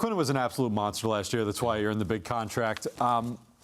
Quinnen was an absolute monster last year. That's why you're in the big contract.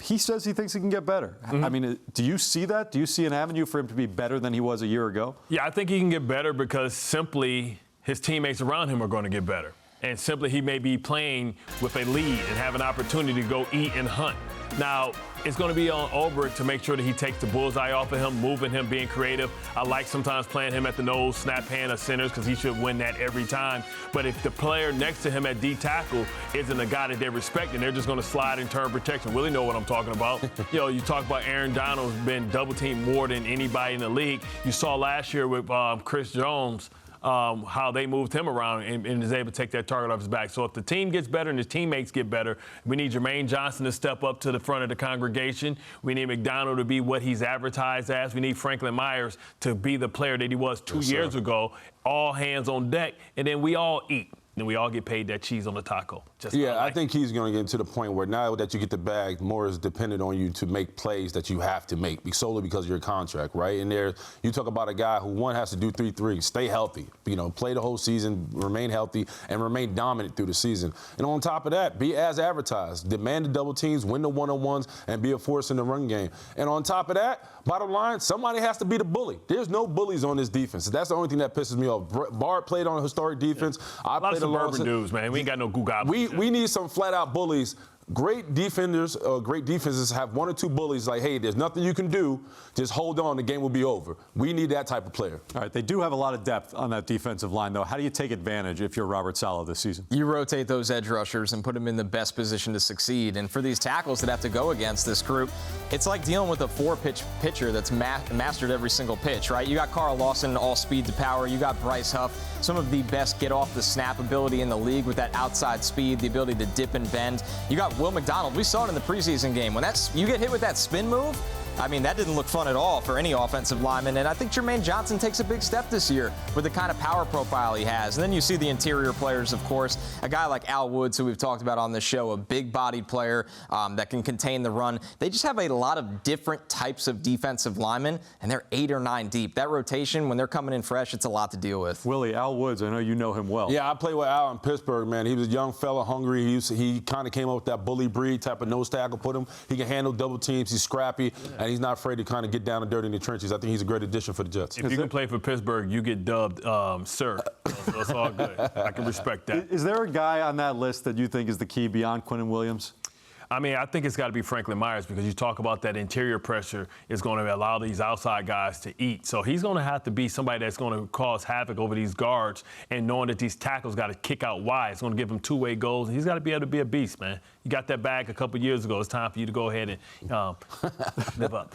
He says he thinks he can get better. I mean, do you see that? Do you see an avenue for him to be better than he was a year ago? Yeah, I think he can get better because simply his teammates around him are going to get better. And simply he may be playing with a lead and have an opportunity to go eat and hunt. Now, it's going to be on Ulbrich to make sure that he takes the bullseye off of him, moving him, being creative. I like sometimes playing him at the nose, snap hand, or centers because he should win that every time. But if the player next to him at D tackle isn't a guy that they respect, and they're just going to slide and turn protection. Willie know what I'm talking about. You talk about Aaron Donald's been double-teamed more than anybody in the league. You saw last year with Chris Jones, how they moved him around and is able to take that target off his back. So if the team gets better and his teammates get better, we need Jermaine Johnson to step up to the front of the congregation. We need McDonald to be what he's advertised as. We need Franklin Myers to be the player that he was two years ago. All hands on deck, and then we all eat. And we all get paid that cheese on the taco. I think he's going to get to the point where now that you get the bag, more is dependent on you to make plays that you have to make, solely because of your contract, right? And there, you talk about a guy who, one, has to do 3-3, stay healthy, play the whole season, remain healthy, and remain dominant through the season. And on top of that, be as advertised, demand the double teams, win the one-on-ones, and be a force in the run game. And on top of that, bottom line, somebody has to be the bully. There's no bullies on this defense. That's the only thing that pisses me off. Bart played on a historic defense. I played suburban dudes, man. We ain't got no goo goblins. We need some flat-out bullies. Great defenders, great defenses have one or two bullies like, hey, there's nothing you can do. Just hold on. The game will be over. We need that type of player. All right. They do have a lot of depth on that defensive line, though. How do you take advantage if you're Robert Saleh this season? You rotate those edge rushers and put them in the best position to succeed. And for these tackles that have to go against this group, it's like dealing with a four-pitch pitcher that's mastered every single pitch, right? You got Carl Lawson, all speed to power. You got Bryce Huff, some of the best get-off-the-snap ability in the league with that outside speed, the ability to dip and bend. You got Will McDonald. We saw it in the preseason game. When you get hit with that spin move, I mean, that didn't look fun at all for any offensive lineman. And I think Jermaine Johnson takes a big step this year with the kind of power profile he has. And then you see the interior players, of course. A guy like Al Woods, who we've talked about on the show, a big-bodied player that can contain the run. They just have a lot of different types of defensive linemen, and they're 8 or 9 deep. That rotation, when they're coming in fresh, it's a lot to deal with. Willie, Al Woods, I know you know him well. Yeah, I played with Al in Pittsburgh, man. He was a young fella, hungry. He kind of came up with that bully breed type of nose tackle. He can handle double teams. He's scrappy, and he's not afraid to kind of get down and dirty in the trenches. I think he's a great addition for the Jets. If you can play for Pittsburgh, you get dubbed sir. So it's all good. I can respect that. Is there a guy on that list that you think is the key beyond Quinnen Williams? I mean, I think it's got to be Franklin Myers because you talk about that interior pressure is going to allow these outside guys to eat. So he's going to have to be somebody that's going to cause havoc over these guards and knowing that these tackles got to kick out wide. It's going to give him two-way goals. And he's got to be able to be a beast, man. You got that bag a couple years ago. It's time for you to go ahead and live up.